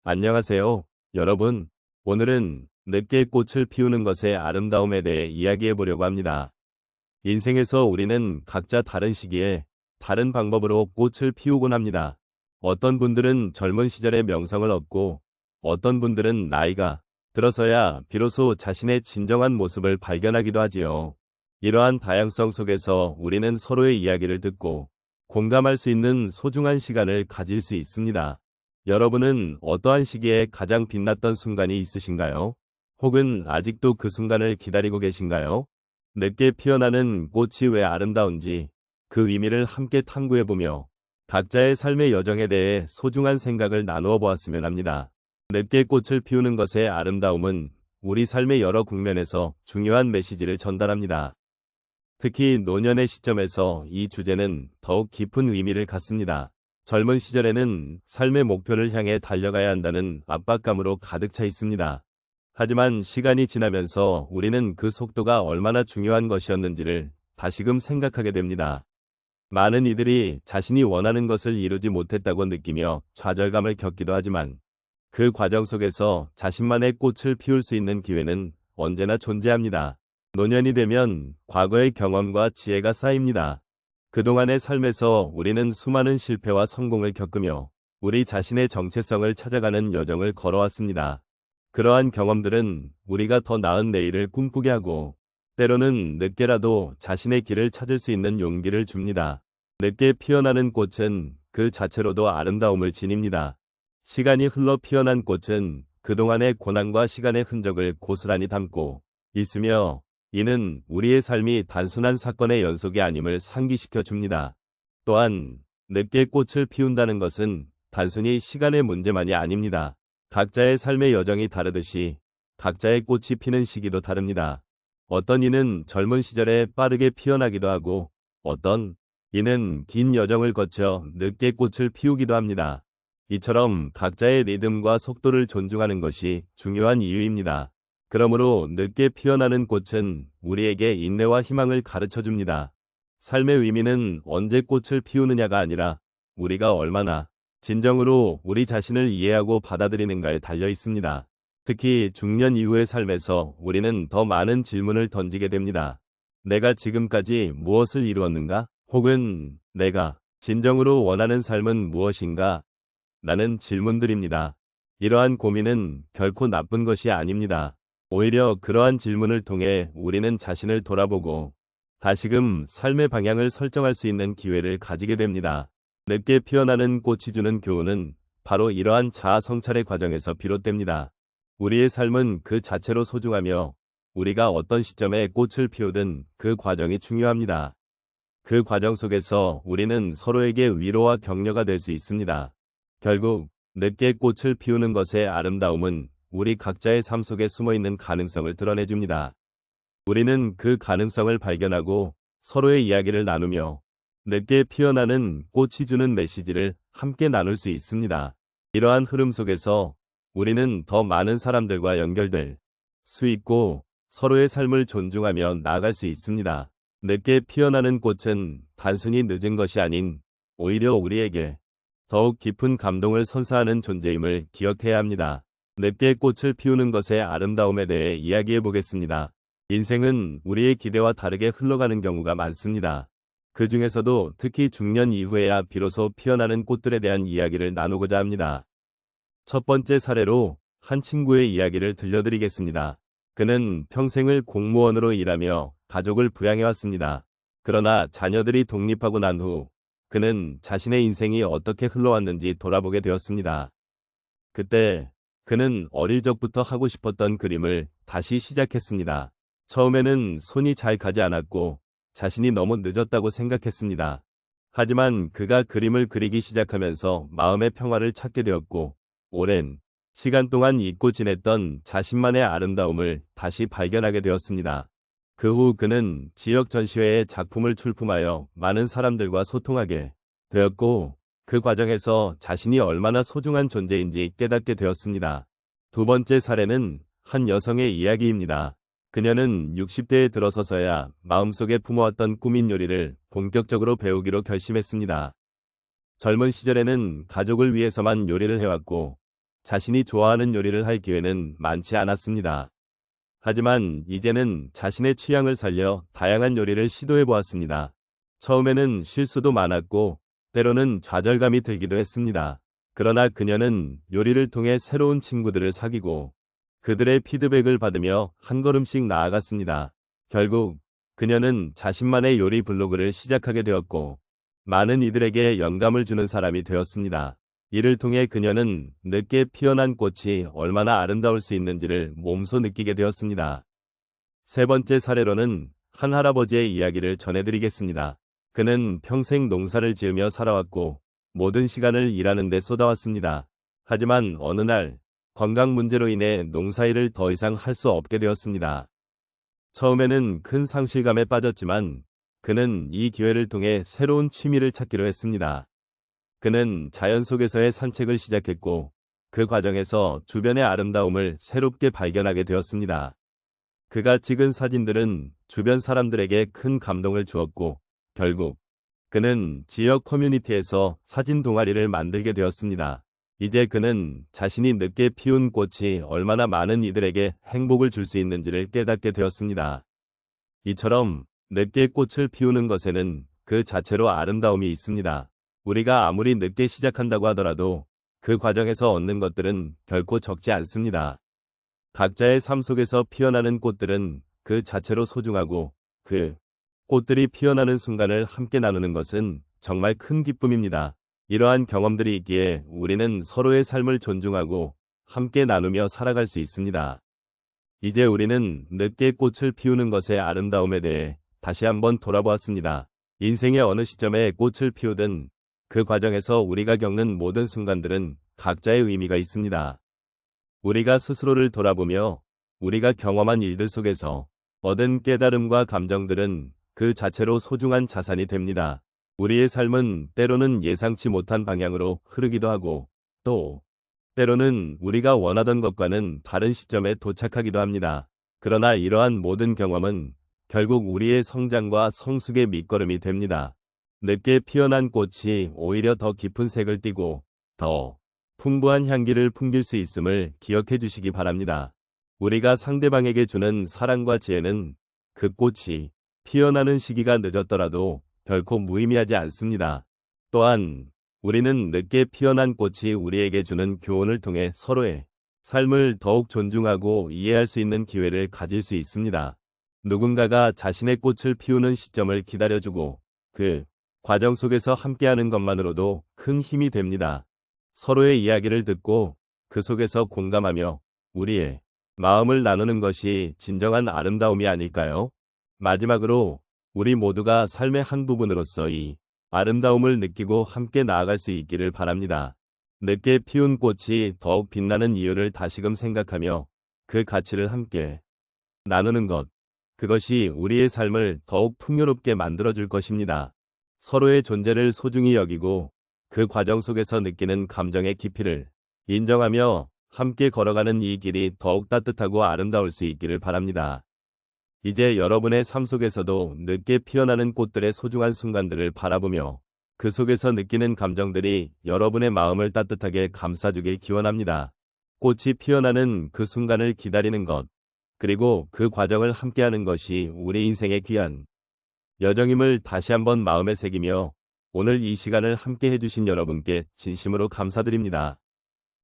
안녕하세요, 여러분. 오늘은 늦게 꽃을 피우는 것의 아름다움에 대해 이야기해 보려고 합니다. 인생에서 우리는 각자 다른 시기에 다른 방법으로 꽃을 피우곤 합니다. 어떤 분들은 젊은 시절에 명성을 얻고 어떤 분들은 나이가 들어서야 비로소 자신의 진정한 모습을 발견하기도 하지요. 이러한 다양성 속에서 우리는 서로의 이야기를 듣고 공감할 수 있는 소중한 시간을 가질 수 있습니다. 여러분은 어떠한 시기에 가장 빛났던 순간이 있으신가요? 혹은 아직도 그 순간을 기다리고 계신가요? 늦게 피어나는 꽃이 왜 아름다운지 그 의미를 함께 탐구해보며 각자의 삶의 여정에 대해 소중한 생각을 나누어 보았으면 합니다. 늦게 꽃을 피우는 것의 아름다움은 우리 삶의 여러 국면에서 중요한 메시지를 전달합니다. 특히 노년의 시점에서 이 주제는 더욱 깊은 의미를 갖습니다. 젊은 시절에는 삶의 목표를 향해 달려가야 한다는 압박감으로 가득 차 있습니다. 하지만 시간이 지나면서 우리는 그 속도가 얼마나 중요한 것이었는지를 다시금 생각하게 됩니다. 많은 이들이 자신이 원하는 것을 이루지 못했다고 느끼며 좌절감을 겪기도 하지만 그 과정 속에서 자신만의 꽃을 피울 수 있는 기회는 언제나 존재합니다. 노년이 되면 과거의 경험과 지혜가 쌓입니다. 그동안의 삶에서 우리는 수많은 실패와 성공을 겪으며 우리 자신의 정체성을 찾아가는 여정을 걸어왔습니다. 그러한 경험들은 우리가 더 나은 내일을 꿈꾸게 하고 때로는 늦게라도 자신의 길을 찾을 수 있는 용기를 줍니다. 늦게 피어나는 꽃은 그 자체로도 아름다움을 지닙니다. 시간이 흘러 피어난 꽃은 그동안의 고난과 시간의 흔적을 고스란히 담고 있으며 이는 우리의 삶이 단순한 사건의 연속이 아님을 상기시켜 줍니다. 또한 늦게 꽃을 피운다는 것은 단순히 시간의 문제만이 아닙니다. 각자의 삶의 여정이 다르듯이 각자의 꽃이 피는 시기도 다릅니다. 어떤 이는 젊은 시절에 빠르게 피어나기도 하고 어떤 이는 긴 여정을 거쳐 늦게 꽃을 피우기도 합니다. 이처럼 각자의 리듬과 속도를 존중하는 것이 중요한 이유입니다. 그러므로 늦게 피어나는 꽃은 우리에게 인내와 희망을 가르쳐 줍니다. 삶의 의미는 언제 꽃을 피우느냐가 아니라 우리가 얼마나 진정으로 우리 자신을 이해하고 받아들이는가에 달려 있습니다. 특히 중년 이후의 삶에서 우리는 더 많은 질문을 던지게 됩니다. 내가 지금까지 무엇을 이루었는가? 혹은 내가 진정으로 원하는 삶은 무엇인가? 라는 질문들입니다. 이러한 고민은 결코 나쁜 것이 아닙니다. 오히려 그러한 질문을 통해 우리는 자신을 돌아보고 다시금 삶의 방향을 설정할 수 있는 기회를 가지게 됩니다. 늦게 피어나는 꽃이 주는 교훈은 바로 이러한 자아 성찰의 과정에서 비롯됩니다. 우리의 삶은 그 자체로 소중하며 우리가 어떤 시점에 꽃을 피우든 그 과정이 중요합니다. 그 과정 속에서 우리는 서로에게 위로와 격려가 될 수 있습니다. 결국 늦게 꽃을 피우는 것의 아름다움은 우리 각자의 삶 속에 숨어있는 가능성을 드러내줍니다. 우리는 그 가능성을 발견하고 서로의 이야기를 나누며 늦게 피어나는 꽃이 주는 메시지를 함께 나눌 수 있습니다. 이러한 흐름 속에서 우리는 더 많은 사람들과 연결될 수 있고 서로의 삶을 존중하며 나아갈 수 있습니다. 늦게 피어나는 꽃은 단순히 늦은 것이 아닌 오히려 우리에게 더욱 깊은 감동을 선사하는 존재임을 기억해야 합니다. 늦게 꽃을 피우는 것의 아름다움에 대해 이야기해 보겠습니다. 인생은 우리의 기대와 다르게 흘러가는 경우가 많습니다. 그 중에서도 특히 중년 이후에야 비로소 피어나는 꽃들에 대한 이야기를 나누고자 합니다. 첫 번째 사례로 한 친구의 이야기를 들려드리겠습니다. 그는 평생을 공무원으로 일하며 가족을 부양해왔습니다. 그러나 자녀들이 독립하고 난 후 그는 자신의 인생이 어떻게 흘러왔는지 돌아보게 되었습니다. 그때 그는 어릴 적부터 하고 싶었던 그림을 다시 시작했습니다. 처음에는 손이 잘 가지 않았고 자신이 너무 늦었다고 생각했습니다. 하지만 그가 그림을 그리기 시작하면서 마음의 평화를 찾게 되었고 오랜 시간 동안 잊고 지냈던 자신만의 아름다움을 다시 발견하게 되었습니다. 그 후 그는 지역 전시회에 작품을 출품하여 많은 사람들과 소통하게 되었고 그 과정에서 자신이 얼마나 소중한 존재인지 깨닫게 되었습니다. 두 번째 사례는 한 여성의 이야기입니다. 그녀는 60대에 들어서서야 마음속에 품어왔던 꿈인 요리를 본격적으로 배우기로 결심했습니다. 젊은 시절에는 가족을 위해서만 요리를 해왔고 자신이 좋아하는 요리를 할 기회는 많지 않았습니다. 하지만 이제는 자신의 취향을 살려 다양한 요리를 시도해 보았습니다. 처음에는 실수도 많았고 때로는 좌절감이 들기도 했습니다. 그러나 그녀는 요리를 통해 새로운 친구들을 사귀고 그들의 피드백을 받으며 한 걸음씩 나아갔습니다. 결국 그녀는 자신만의 요리 블로그를 시작하게 되었고 많은 이들에게 영감을 주는 사람이 되었습니다. 이를 통해 그녀는 늦게 피어난 꽃이 얼마나 아름다울 수 있는지를 몸소 느끼게 되었습니다. 세 번째 사례로는 한 할아버지의 이야기를 전해드리겠습니다. 그는 평생 농사를 지으며 살아왔고 모든 시간을 일하는 데 쏟아왔습니다. 하지만 어느 날 건강 문제로 인해 농사일을 더 이상 할 수 없게 되었습니다. 처음에는 큰 상실감에 빠졌지만 그는 이 기회를 통해 새로운 취미를 찾기로 했습니다. 그는 자연 속에서의 산책을 시작했고 그 과정에서 주변의 아름다움을 새롭게 발견하게 되었습니다. 그가 찍은 사진들은 주변 사람들에게 큰 감동을 주었고 결국 그는 지역 커뮤니티에서 사진 동아리를 만들게 되었습니다. 이제 그는 자신이 늦게 피운 꽃이 얼마나 많은 이들에게 행복을 줄 수 있는지를 깨닫게 되었습니다. 이처럼 늦게 꽃을 피우는 것에는 그 자체로 아름다움이 있습니다. 우리가 아무리 늦게 시작한다고 하더라도 그 과정에서 얻는 것들은 결코 적지 않습니다. 각자의 삶 속에서 피어나는 꽃들은 그 자체로 소중하고 그 꽃들이 피어나는 순간을 함께 나누는 것은 정말 큰 기쁨입니다. 이러한 경험들이 있기에 우리는 서로의 삶을 존중하고 함께 나누며 살아갈 수 있습니다. 이제 우리는 늦게 꽃을 피우는 것의 아름다움에 대해 다시 한번 돌아보았습니다. 인생의 어느 시점에 꽃을 피우든 그 과정에서 우리가 겪는 모든 순간들은 각자의 의미가 있습니다. 우리가 스스로를 돌아보며 우리가 경험한 일들 속에서 얻은 깨달음과 감정들은 그 자체로 소중한 자산이 됩니다. 우리의 삶은 때로는 예상치 못한 방향으로 흐르기도 하고 또 때로는 우리가 원하던 것과는 다른 시점에 도착하기도 합니다. 그러나 이러한 모든 경험은 결국 우리의 성장과 성숙의 밑거름이 됩니다. 늦게 피어난 꽃이 오히려 더 깊은 색을 띠고 더 풍부한 향기를 풍길 수 있음을 기억해 주시기 바랍니다. 우리가 상대방에게 주는 사랑과 지혜는 그 꽃이 피어나는 시기가 늦었더라도 결코 무의미하지 않습니다. 또한 우리는 늦게 피어난 꽃이 우리에게 주는 교훈을 통해 서로의 삶을 더욱 존중하고 이해할 수 있는 기회를 가질 수 있습니다. 누군가가 자신의 꽃을 피우는 시점을 기다려주고 그 과정 속에서 함께하는 것만으로도 큰 힘이 됩니다. 서로의 이야기를 듣고 그 속에서 공감하며 우리의 마음을 나누는 것이 진정한 아름다움이 아닐까요? 마지막으로 우리 모두가 삶의 한 부분으로서 이 아름다움을 느끼고 함께 나아갈 수 있기를 바랍니다. 늦게 피운 꽃이 더욱 빛나는 이유를 다시금 생각하며 그 가치를 함께 나누는 것, 그것이 우리의 삶을 더욱 풍요롭게 만들어줄 것입니다. 서로의 존재를 소중히 여기고 그 과정 속에서 느끼는 감정의 깊이를 인정하며 함께 걸어가는 이 길이 더욱 따뜻하고 아름다울 수 있기를 바랍니다. 이제 여러분의 삶 속에서도 늦게 피어나는 꽃들의 소중한 순간들을 바라보며 그 속에서 느끼는 감정들이 여러분의 마음을 따뜻하게 감싸주길 기원합니다. 꽃이 피어나는 그 순간을 기다리는 것, 그리고 그 과정을 함께하는 것이 우리 인생의 귀한 여정임을 다시 한번 마음에 새기며 오늘 이 시간을 함께 해주신 여러분께 진심으로 감사드립니다.